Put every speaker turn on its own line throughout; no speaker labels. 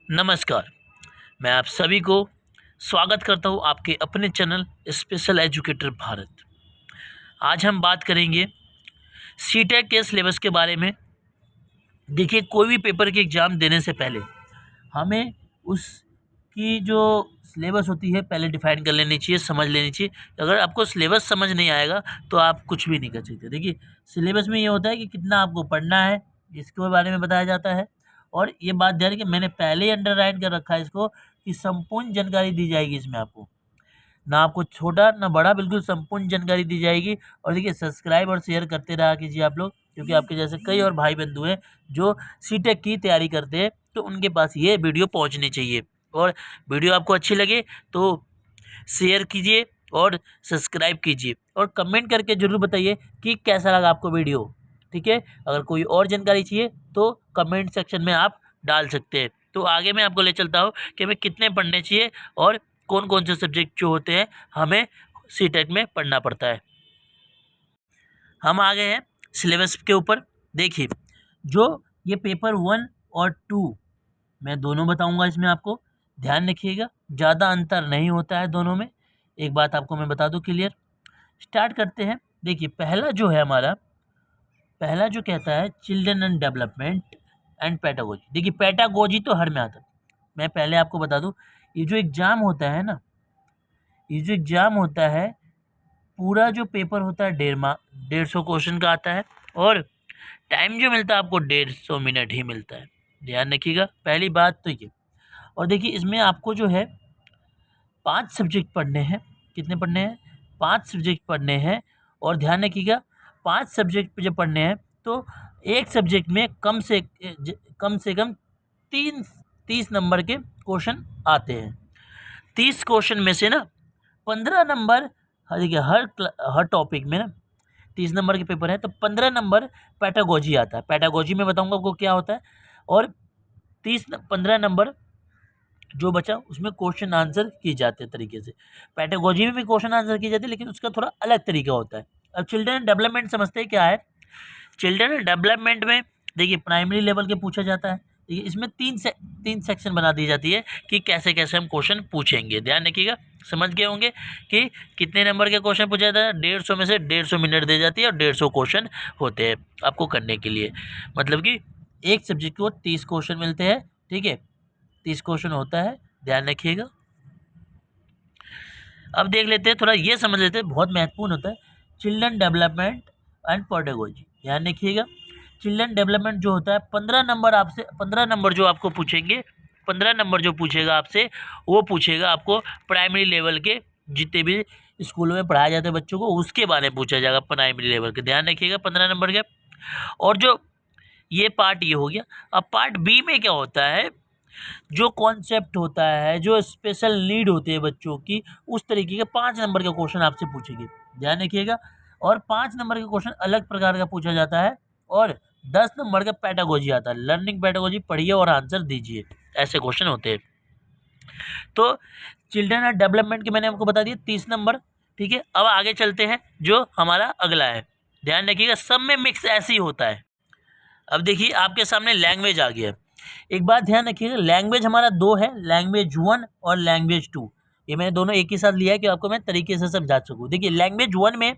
नमस्कार। मैं आप सभी को स्वागत करता हूँ आपके अपने चैनल स्पेशल एजुकेटर भारत। आज हम बात करेंगे सीटेट के सिलेबस के बारे में। देखिए, कोई भी पेपर की एग्ज़ाम देने से पहले हमें उसकी जो सिलेबस होती है पहले डिफाइन कर लेनी चाहिए, समझ लेनी चाहिए। अगर आपको सिलेबस समझ नहीं आएगा तो आप कुछ भी नहीं कर सकते। देखिए, सिलेबस में ये होता है कि कितना आपको पढ़ना है, इसके बारे में बताया जाता है। और ये बात ध्यान रखिए, मैंने पहले ही अंडरलाइन कर रखा है इसको कि संपूर्ण जानकारी दी जाएगी इसमें आपको, ना आपको छोटा ना बड़ा, बिल्कुल संपूर्ण जानकारी दी जाएगी। और देखिए, सब्सक्राइब और शेयर करते रहा कीजिए आप लोग, क्योंकि आपके जैसे कई और भाई बंधु हैं जो सीटेट की तैयारी करते हैं, तो उनके पास ये वीडियो पहुंचनी चाहिए। और वीडियो आपको अच्छी लगे तो शेयर कीजिए और सब्सक्राइब कीजिए और कमेंट करके ज़रूर बताइए कि कैसा लगा आपको वीडियो। ठीक है, अगर कोई और जानकारी चाहिए तो कमेंट सेक्शन में आप डाल सकते हैं। तो आगे मैं आपको ले चलता हूँ कि हमें कितने पढ़ने चाहिए और कौन कौन से सब्जेक्ट जो होते हैं हमें सीटेट में पढ़ना पड़ता है। हम आ गए हैं सिलेबस के ऊपर। देखिए, जो ये पेपर 1 और 2 मैं दोनों बताऊंगा, इसमें आपको ध्यान रखिएगा, ज़्यादा अंतर नहीं होता है दोनों में। एक बात आपको मैं बता दूं क्लियर। स्टार्ट करते हैं। देखिए, पहला जो है हमारा, पहला जो कहता है children and development and pedagogy. देखिए, पैडागोजी तो हर में आता है। मैं पहले आपको बता दूं, ये जो एग्ज़ाम होता है ना, ये जो एग्ज़ाम होता है, पूरा जो पेपर होता है 150 क्वेश्चन का आता है। और टाइम जो मिलता है आपको 150 मिनट ही मिलता है। ध्यान रखिएगा, पहली बात तो ये। और देखिए, इसमें आपको जो है 5 सब्जेक्ट पढ़ने हैं। कितने पढ़ने हैं? 5 सब्जेक्ट पढ़ने हैं। और ध्यान रखिएगा, 5 सब्जेक्ट जब पढ़ने हैं तो एक सब्जेक्ट में कम से कम 30 नंबर के क्वेश्चन आते हैं। 30 क्वेश्चन में से ना 15 नंबर, देखिए हर टॉपिक में ना 30 नंबर के पेपर है तो 15 नंबर पैडागोजी आता है। पैडागोजी में बताऊंगा आपको क्या होता है। और 15 नंबर जो बचा उसमें क्वेश्चन आंसर किए जाते हैं तरीके से। पैडागोजी में भी क्वेश्चन आंसर किए जाते हैं, लेकिन उसका थोड़ा अलग तरीका होता है। अब चिल्ड्रन डेवलपमेंट समझते हैं क्या है। चिल्ड्रन डेवलपमेंट में देखिए, प्राइमरी लेवल के पूछा जाता है। देखिए, इसमें तीन सेक्शन बना दी जाती है कि कैसे कैसे हम क्वेश्चन पूछेंगे। ध्यान रखिएगा, समझ गए होंगे कि कितने नंबर के क्वेश्चन पूछा जाता है। 150 में से 150 मिनट दे जाती है और 150 क्वेश्चन होते हैं आपको करने के लिए। मतलब कि एक सब्जेक्ट को 30 क्वेश्चन मिलते हैं। ठीक है, 30 क्वेश्चन होता है, ध्यान रखिएगा। अब देख लेते हैं, थोड़ा ये समझ लेते हैं, बहुत महत्वपूर्ण होता है चिल्ड्रन डेवलपमेंट एंड पेडागोजी। ध्यान रखिएगा, चिल्ड्रन डेवलपमेंट जो होता है 15 नंबर आपसे, 15 नंबर जो आपको पूछेंगे, 15 नंबर जो पूछेगा आपसे, वो पूछेगा आपको प्राइमरी लेवल के जितने भी स्कूलों में पढ़ाए जाते हैं बच्चों को, उसके बारे में पूछा जाएगा प्राइमरी लेवल के। ध्यान रखिएगा, 15 नंबर के। और जो ये पार्ट ये हो गया। अब पार्ट बी में क्या होता है, जो कॉन्सेप्ट होता है, जो स्पेशल नीड होती है बच्चों की, उस तरीके के 5 नंबर का क्वेश्चन आपसे पूछेंगे। ध्यान रखिएगा, और 5 नंबर का क्वेश्चन अलग प्रकार का पूछा जाता है। और 10 नंबर का पैडागोजी आता है, लर्निंग पैडागोजी, पढ़िए और आंसर दीजिए, ऐसे क्वेश्चन होते हैं। तो चिल्ड्रन एंड डेवलपमेंट के मैंने आपको बता दिया 30 नंबर। ठीक है, अब आगे चलते हैं जो हमारा अगला है। ध्यान रखिएगा, सब में मिक्स ऐसे ही होता है। अब देखिए, आपके सामने लैंग्वेज आ गया है। एक बात ध्यान रखिएगा, लैंग्वेज हमारा 2 है, लैंग्वेज 1 और लैंग्वेज 2। ये मैंने दोनों एक ही साथ लिया है कि आपको मैं तरीके से समझा सकूँ। देखिए, लैंग्वेज 1 में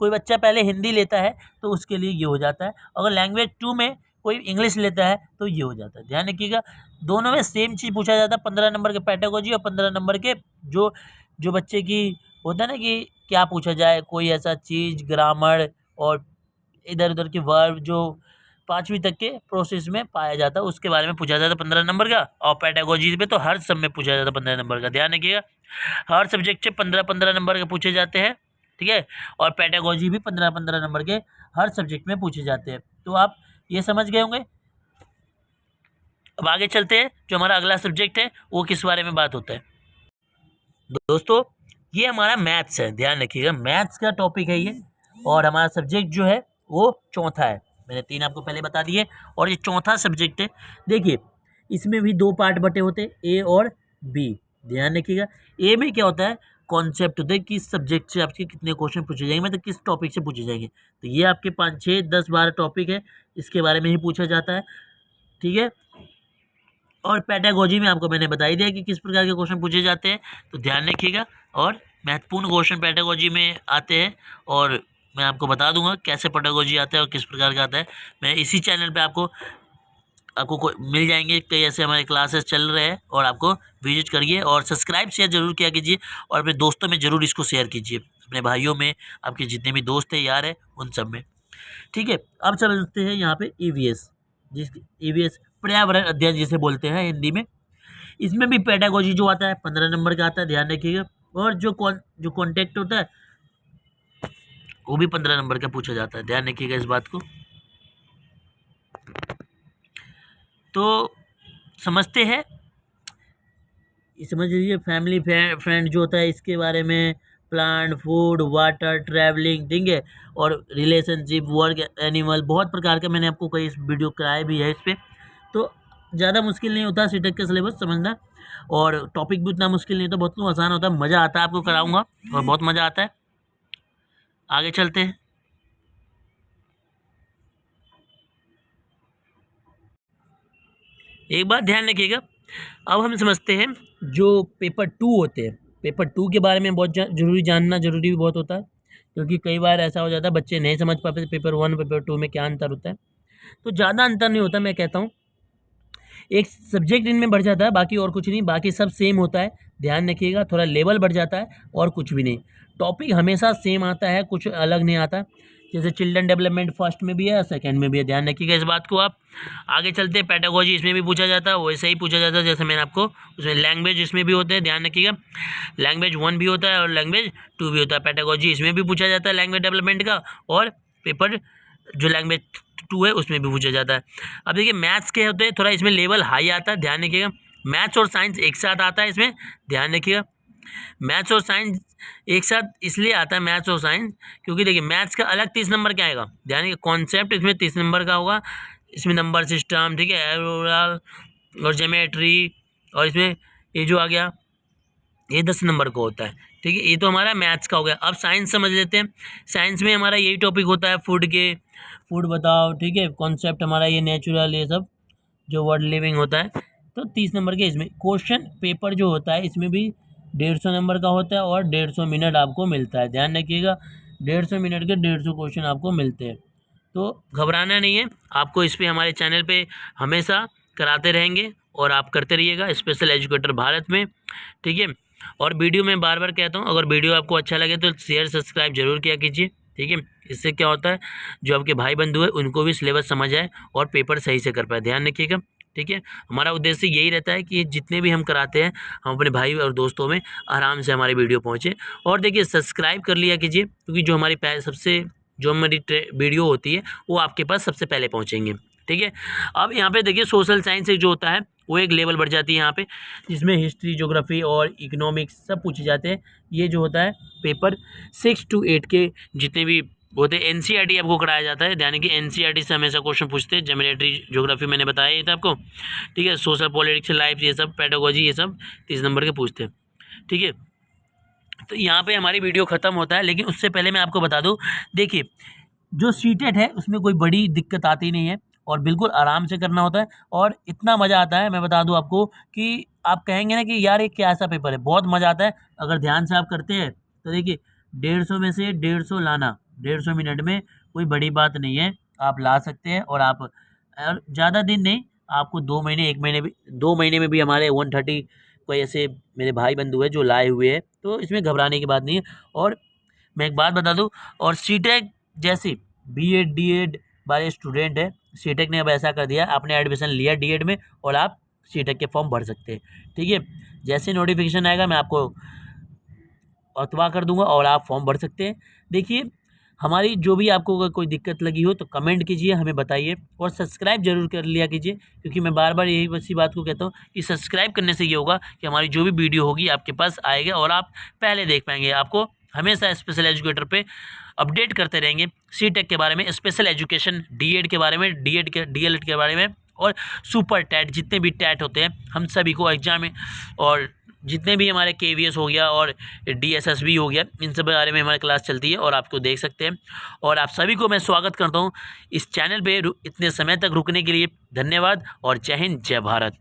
कोई बच्चा पहले हिंदी लेता है तो उसके लिए ये हो जाता है। अगर लैंग्वेज 2 में कोई इंग्लिश लेता है तो ये हो जाता है। ध्यान रखिएगा, दोनों में सेम चीज़ पूछा जाता है। 15 नंबर के पैडागोजी और 15 नंबर के जो जो बच्चे की होता है ना कि क्या पूछा जाए, कोई ऐसा चीज़, ग्रामर और इधर उधर के वर्ब जो 5वीं तक के प्रोसेस में पाया जाता है, उसके बारे में पूछा जाता है 15 नंबर का। और पैडागोजी में तो हर सब में पूछा जाता है 15 नंबर का। ध्यान रखिएगा, हर सब्जेक्ट से 15-15 नंबर के पूछे जाते हैं। ठीक है, और पैडागोजी भी 15-15 नंबर के हर सब्जेक्ट में पूछे जाते हैं। तो आप ये समझ गए होंगे। अब आगे चलते हैं, जो हमारा अगला सब्जेक्ट है वो किस बारे में बात होता है। दोस्तों, ये हमारा मैथ्स है। ध्यान रखिएगा, मैथ्स का टॉपिक है ये, और हमारा सब्जेक्ट जो है वो चौथा है। मैंने 3 आपको पहले बता दिए, और ये चौथा सब्जेक्ट है। देखिए, इसमें भी 2 पार्ट बटे होते हैं, ए और बी। ध्यान रखिएगा, ए में क्या होता है, कॉन्सेप्ट होता है किस सब्जेक्ट से आपके कितने क्वेश्चन पूछे जाएंगे, मतलब किस टॉपिक से पूछे जाएंगे। तो ये आपके 5, 6, 10, 12 टॉपिक है, इसके बारे में ही पूछा जाता है। ठीक है, और पेडागोजी में आपको मैंने बता ही दिया कि किस प्रकार के क्वेश्चन पूछे जाते हैं, तो ध्यान रखिएगा। और महत्वपूर्ण क्वेश्चन पेडागोजी में आते हैं और मैं आपको बता दूंगा कैसे पेडागोजी आता है और किस प्रकार का आता है। मैं इसी चैनल पे आपको मिल जाएंगे, कई ऐसे हमारे क्लासेस चल रहे हैं और आपको विजिट करिए और सब्सक्राइब शेयर जरूर किया कीजिए और अपने दोस्तों में ज़रूर इसको शेयर कीजिए, अपने भाइयों में, आपके जितने भी दोस्त हैं यार हैं उन सब में। ठीक है, अब चलते हैं यहाँ पे ईवीएस, ईवीएस पर्यावरण अध्ययन जिसे बोलते हैं हिंदी में। इसमें भी पेडागोजी जो आता है 15 नंबर का आता है, ध्यान रखिएगा। और जो कॉन्टेक्ट होता है वो भी 15 नंबर का पूछा जाता है, ध्यान रखिएगा इस बात को। तो समझते हैं, समझ लीजिए फैमिली फ्रेंड जो होता है इसके बारे में, प्लांट, फूड, वाटर, ट्रैवलिंग, ठीक है, और रिलेशनशिप, वर्क, एनिमल, बहुत प्रकार का मैंने आपको कई वीडियो कराए भी है इस पर। तो ज़्यादा मुश्किल नहीं होता सीटेक का सिलेबस समझना, और टॉपिक भी उतना मुश्किल नहीं होता, बहुत आसान होता है, मज़ा आता है, आपको कराऊंगा और बहुत मज़ा आता है। आगे चलते हैं। एक बात ध्यान रखिएगा, अब हम समझते हैं जो पेपर 2 होते हैं। पेपर 2 के बारे में बहुत जरूरी जानना जरूरी भी बहुत होता है, क्योंकि कई बार ऐसा हो जाता है बच्चे नहीं समझ पाते पेपर 1 पेपर 2 में क्या अंतर होता है। तो ज़्यादा अंतर नहीं होता, मैं कहता हूँ एक सब्जेक्ट इनमें बढ़ जाता है, बाकी और कुछ नहीं, बाकी सब सेम होता है, ध्यान रखिएगा। थोड़ा लेवल बढ़ जाता है और कुछ भी नहीं, टॉपिक हमेशा सेम आता है, कुछ अलग नहीं आता। जैसे चिल्ड्रन डेवलपमेंट फर्स्ट में भी है, सेकंड में भी है, ध्यान रखिएगा इस बात को आप। आगे चलते हैं, पेडागोजी इसमें भी पूछा जाता है, वैसे ही पूछा जाता है जैसे मैंने आपको उसमें लैंग्वेज इसमें भी होते हैं, ध्यान रखिएगा। लैंग्वेज 1 भी होता है और लैंग्वेज 2 भी होता है। पेडागोजी इसमें भी पूछा जाता है लैंग्वेज डेवलपमेंट का, और पेपर जो लैंग्वेज 2 है उसमें भी पूछा जाता है। अब देखिए मैथ्स के होते हैं, थोड़ा इसमें लेवल हाई आता है, ध्यान रखिएगा। मैथ्स और साइंस एक साथ आता है इसमें, ध्यान रखिएगा। मैथ्स और साइंस एक साथ इसलिए आता है, मैथ्स और साइंस, क्योंकि देखिए मैथ्स का अलग 30 नंबर क्या आएगा, ध्यान रखिए। कॉन्सेप्ट इसमें 30 नंबर का होगा, इसमें नंबर सिस्टम, ठीक है, एरोल और ज्योमेट्री, और इसमें ये जो आ गया ये 10 नंबर का होता है, ठीक है। ये तो हमारा मैथ्स का हो गया। अब साइंस समझ लेते हैं। साइंस में हमारा यही टॉपिक होता है, फूड बताओ, ठीक है, कॉन्सेप्ट हमारा ये नेचुरल, ये सब जो वर्ड लिविंग होता है। तो 30 नंबर के इसमें क्वेश्चन पेपर जो होता है इसमें भी 150 नंबर का होता है और 150 मिनट आपको मिलता है, ध्यान रखिएगा। 150 मिनट के 150 क्वेश्चन आपको मिलते हैं, तो घबराना नहीं है आपको। इस पर हमारे चैनल पे हमेशा कराते रहेंगे और आप करते रहिएगा स्पेशल एजुकेटर भारत में, ठीक है। और वीडियो में बार बार कहता हूँ, अगर वीडियो आपको अच्छा लगे तो शेयर सब्सक्राइब जरूर किया कीजिए, ठीक है। इससे क्या होता है जो आपके भाई बंधु है उनको भी सिलेबस समझ आए और पेपर सही से कर पाए, ध्यान रखिएगा, ठीक है। हमारा उद्देश्य यही रहता है कि जितने भी हम कराते हैं हम अपने भाई और दोस्तों में आराम से हमारी वीडियो पहुँचे। और देखिए सब्सक्राइब कर लिया कीजिए, क्योंकि जो हमारी जो हमारी वीडियो होती है वो आपके पास सबसे पहले पहुँचेंगे, ठीक है। अब यहाँ पे देखिए सोशल साइंस जो होता है वो एक लेवल बढ़ जाती है यहाँ पे, जिसमें हिस्ट्री, ज्योग्राफी और इकोनॉमिक्स सब पूछे जाते हैं। ये जो होता है पेपर 6 to 8 के जितने भी होते हैं, एनसीईआरटी आपको कराया जाता है, यानी कि एनसीईआरटी से हमेशा क्वेश्चन पूछते हैं। ज्योमेट्री, ज्योग्राफी मैंने बताया ये था आपको, ठीक है। सोशल, पॉलिटिक्स, लाइफ, ये सब, पेडागोजी, ये सब 30 नंबर के पूछते हैं, ठीक है। तो यहाँ पे हमारी वीडियो ख़त्म होता है, लेकिन उससे पहले मैं आपको बता दूँ, देखिए जो सीटेट है उसमें कोई बड़ी दिक्कत आती नहीं है और बिल्कुल आराम से करना होता है और इतना मज़ा आता है, मैं बता दूं आपको कि आप कहेंगे ना कि यार ये क्या ऐसा पेपर है, बहुत मज़ा आता है अगर ध्यान से आप करते हैं। तो देखिए 150 में से 150 लाना 150 मिनट में कोई बड़ी बात नहीं है, आप ला सकते हैं। और आप ज़्यादा दिन नहीं, आपको 2 महीने, 1 महीने भी, 2 महीने में भी हमारे 130 कोई ऐसे मेरे भाई बंधु है जो लाए हुए हैं, तो इसमें घबराने की बात नहीं है। और मैं एक बात बता दूं, और सीटेक जैसे बीएड डीएड वाले स्टूडेंट है, सीटेक ने अब ऐसा कर दिया, आपने एडमिशन लिया डीएड में और आप सीटेक के फॉर्म भर सकते हैं, ठीक है। जैसे नोटिफिकेशन आएगा मैं आपको अतवा कर दूंगा और आप फॉर्म भर सकते हैं। देखिए हमारी जो भी आपको अगर कोई दिक्कत लगी हो तो कमेंट कीजिए, हमें बताइए, और सब्सक्राइब जरूर कर लिया कीजिए, क्योंकि मैं बार बार यही इसी बात को कहता हूँ कि सब्सक्राइब करने से ये होगा कि हमारी जो भी वीडियो होगी आपके पास आएगा और आप पहले देख पाएंगे। आपको हमेशा स्पेशल एजुकेटर पे अपडेट करते रहेंगे सीटेक के बारे में, स्पेशल एजुकेशन, डीएड के बारे में, डीएलएड के बारे में, और सुपर टैट, जितने भी टैट होते हैं हम सभी को एग्जाम में, और जितने भी हमारे केवीएस हो गया और डीएसएसबी हो गया, इन सब बारे में हमारी क्लास चलती है और आपको देख सकते हैं। और आप सभी को मैं स्वागत करता हूँ इस चैनल पे इतने समय तक रुकने के लिए। धन्यवाद और जय हिंद, जय भारत।